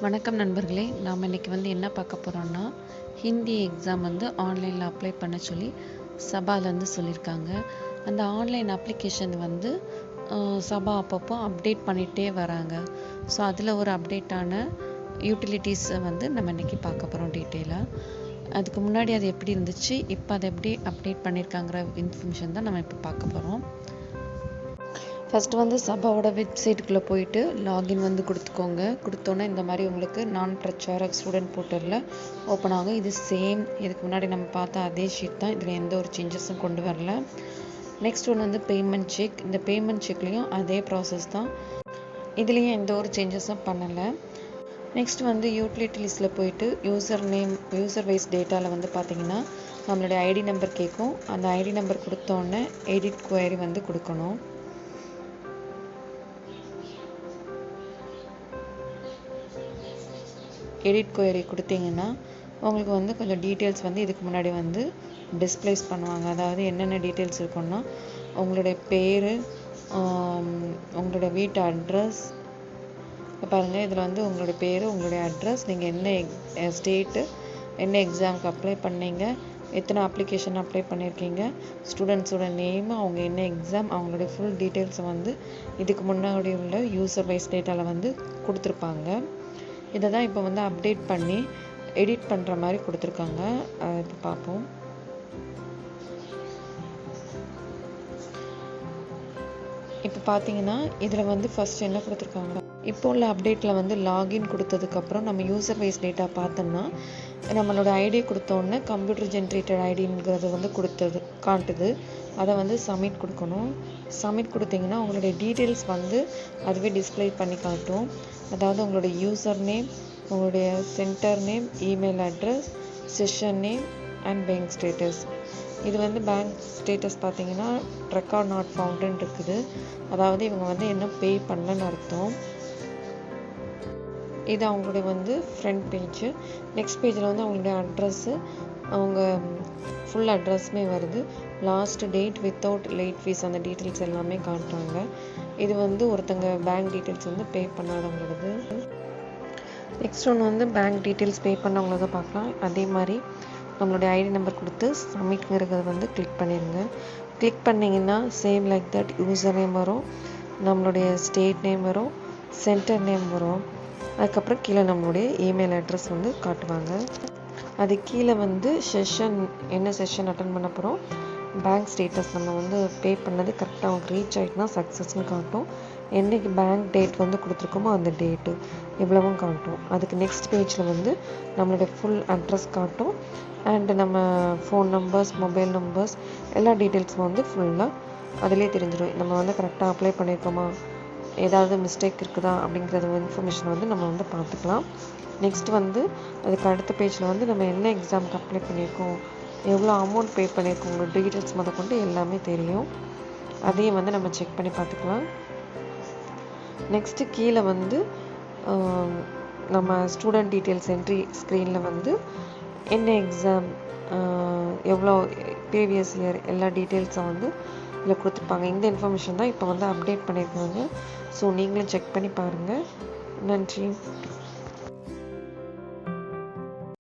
வணக்கம் நண்பர்களே, நாம் இன்றைக்கி என்ன பார்க்க போகிறோம்னா, ஹிந்தி எக்ஸாம் ஆன்லைனில் அப்ளை பண்ண சொல்லி சபாலேருந்து சொல்லியிருக்காங்க. அந்த ஆன்லைன் அப்ளிகேஷன் சபா அப்பப்போ அப்டேட் பண்ணிகிட்டே வராங்க. ஸோ அதில் ஒரு அப்டேட்டான யூட்டிலிட்டிஸை நம்ம இன்றைக்கி பார்க்க போகிறோம் டீட்டெயிலாக. அதுக்கு முன்னாடி அது எப்படி இருந்துச்சு, இப்போ அதை எப்படி அப்டேட் பண்ணியிருக்காங்கிற இன்ஃபர்மேஷன் தான் நம்ம இப்போ பார்க்க போகிறோம். ஃபஸ்ட்டு சபாவோட வெப்சைட்டுக்குள்ளே போயிட்டு லாகின் கொடுத்துக்கோங்க. கொடுத்தோன்னே இந்த மாதிரி உங்களுக்கு நான் பிரச்சாரக் ஸ்டூடெண்ட் போர்ட்டலில் ஓப்பன் ஆகும். இது சேம் இதுக்கு முன்னாடி நம்ம பார்த்த அதே ஷீட் தான். இதில் எந்த ஒரு சேஞ்சஸும் கொண்டு வரல. நெக்ஸ்ட் ஒன்று பேமெண்ட் செக். இந்த பேமெண்ட் செக்லேயும் அதே ப்ராசஸ் தான். இதுலேயும் எந்த ஒரு சேஞ்சஸும் பண்ணலை. நெக்ஸ்ட் யூட்டிலிட்டிஸில் போயிட்டு யூசர் வைஸ் டேட்டாவில் பார்த்தீங்கன்னா நம்மளுடைய ஐடி நம்பர் கேட்கும். அந்த ஐடி நம்பர் கொடுத்தோன்னே எடிட் குவரி கொடுக்கணும். எடிட் குவரி கொடுத்தீங்கன்னா உங்களுக்கு கொஞ்சம் டீட்டெயில்ஸ் இதுக்கு முன்னாடி டிஸ்பிளேஸ் பண்ணுவாங்க. அதாவது என்னென்ன டீட்டெயில்ஸ் இருக்குன்னா உங்களுடைய பேர், உங்களுடைய வீட்டு அட்ரஸ். பாருங்கள், இதில் உங்களுடைய பேர், உங்களுடைய அட்ரஸ், நீங்கள் என்ன ஸ்டேட்டு, என்ன எக்ஸாமுக்கு அப்ளை பண்ணீங்க, எத்தனை அப்ளிகேஷன் அப்ளை பண்ணியிருக்கீங்க, ஸ்டூடெண்ட்ஸோட நேம், அவங்க என்ன எக்ஸாம், அவங்களுடைய ஃபுல் டீட்டெயில்ஸை இதுக்கு முன்னாடி உள்ள யூசர் வைஸ் டேட்டாவில் கொடுத்துருப்பாங்க. இதை தான் இப்போ அப்டேட் பண்ணி எடிட் பண்ணுற மாதிரி கொடுத்துருக்காங்க. இப்போ பார்ப்போம். இப்போ பார்த்தீங்கன்னா இதில் ஃபஸ்ட் என்ன கொடுத்துருக்காங்க, இப்போ உள்ள அப்டேட்டில் லாகின் கொடுத்ததுக்கப்புறம் நம்ம யூசர் வைஸ் டேட்டா பார்த்தோம்னா நம்மளோட ஐடி கொடுத்தோன்னே கம்ப்யூட்டர் ஜென்ரேட்டட் ஐடிங்கிறது கொடுத்தது காட்டுது. அதை சப்மிட் கொடுக்கணும். சப்மிட் கொடுத்தீங்கன்னா உங்களுடைய டீட்டெயில்ஸ் அதுவே டிஸ்பிளே பண்ணி காட்டும். அதாவது உங்களுடைய யூசர் நேம், உங்களுடைய centre name, email address, session name and bank status. இது பேங்க் ஸ்டேட்டஸ் பார்த்தீங்கன்னா ரெக்கார்ட் நாட் ஃபவுண்டுன்னு இருக்குது. அதாவது இவங்க இன்னும் பே பண்ணலன்னு அர்த்தம். இது அவங்களுடைய ஃப்ரண்ட் பேஜ். நெக்ஸ்ட் பேஜில் அவங்களுடைய அட்ரஸ்ஸு, அவங்க ஃபுல் அட்ரஸுமே வருது. Last date without late fees அந்த டீட்டெயில்ஸ் எல்லாமே காட்டுறாங்க. இது ஒருத்தங்க பேங்க் டீட்டெயில்ஸ் பே பண்ணாதவங்களது. நெக்ஸ்ட் ஒன்று பேங்க் டீட்டெயில்ஸ் பே பண்ணவங்களத பார்க்கலாம். அதே மாதிரி நம்மளுடைய ஐடி நம்பர் கொடுத்து சப்மிட்ங்கிறத கிளிக் பண்ணிடுங்க. கிளிக் பண்ணிங்கன்னா same like that user name வரும், நம்மளுடைய ஸ்டேட் நேம் வரும், சென்டர் நேம் வரும். அதுக்கப்புறம் கீழே நம்மளுடைய இமெயில் அட்ரஸ் காட்டுவாங்க. அது கீழே செஷன், என்ன செஷன் அட்டன் பண்ண போகிறோம், பேங்க் ஸ்டேட்டஸ் நம்ம பே பண்ணது கரெக்டாக அவங்க ரீச் ஆகிட்டுனா சக்ஸஸ்ன்னு காட்டும். என்றைக்கு பேங்க் டேட் கொடுத்துருக்கோமோ அந்த டேட்டு இவ்வளவும் காட்டும். அதுக்கு நெக்ஸ்ட் பேஜில் நம்மளுடைய ஃபுல் அட்ரஸ் காட்டும். அண்டு நம்ம ஃபோன் நம்பர்ஸ், மொபைல் நம்பர்ஸ், எல்லா டீட்டெயில்ஸும் ஃபுல்லாக அதிலே தெரிஞ்சிடும். நம்ம கரெக்டாக அப்ளை பண்ணியிருக்கோமா, ஏதாவது மிஸ்டேக் இருக்குதா அப்படிங்கிறத இன்ஃபர்மேஷன் நம்ம பார்த்துக்கலாம். நெக்ஸ்ட் அதுக்கு அடுத்த பேஜில் நம்ம என்ன எக்ஸாமுக்கு அப்ளை பண்ணியிருக்கோம், எவ்வளோ அமௌண்ட் பே பண்ணியிருக்கோம், உங்களோட டீட்டெயில்ஸ் கொண்டு எல்லாமே தெரியும். அதையும் நம்ம செக் பண்ணி பார்த்துக்கலாம். நெக்ஸ்ட்டு கீழே நம்ம ஸ்டூடெண்ட் டீட்டெயில்ஸ் என்ட்ரி ஸ்க்ரீனில் என்ன எக்ஸாம், எவ்வளோ ப்ரீவியஸ் இயர், எல்லா டீட்டெயில்ஸும் இதில் கொடுத்துருப்பாங்க. இந்த இன்ஃபர்மேஷன் தான் இப்போ அப்டேட் பண்ணியிருக்காங்க. ஸோ நீங்களும் செக் பண்ணி பாருங்கள். நன்றி.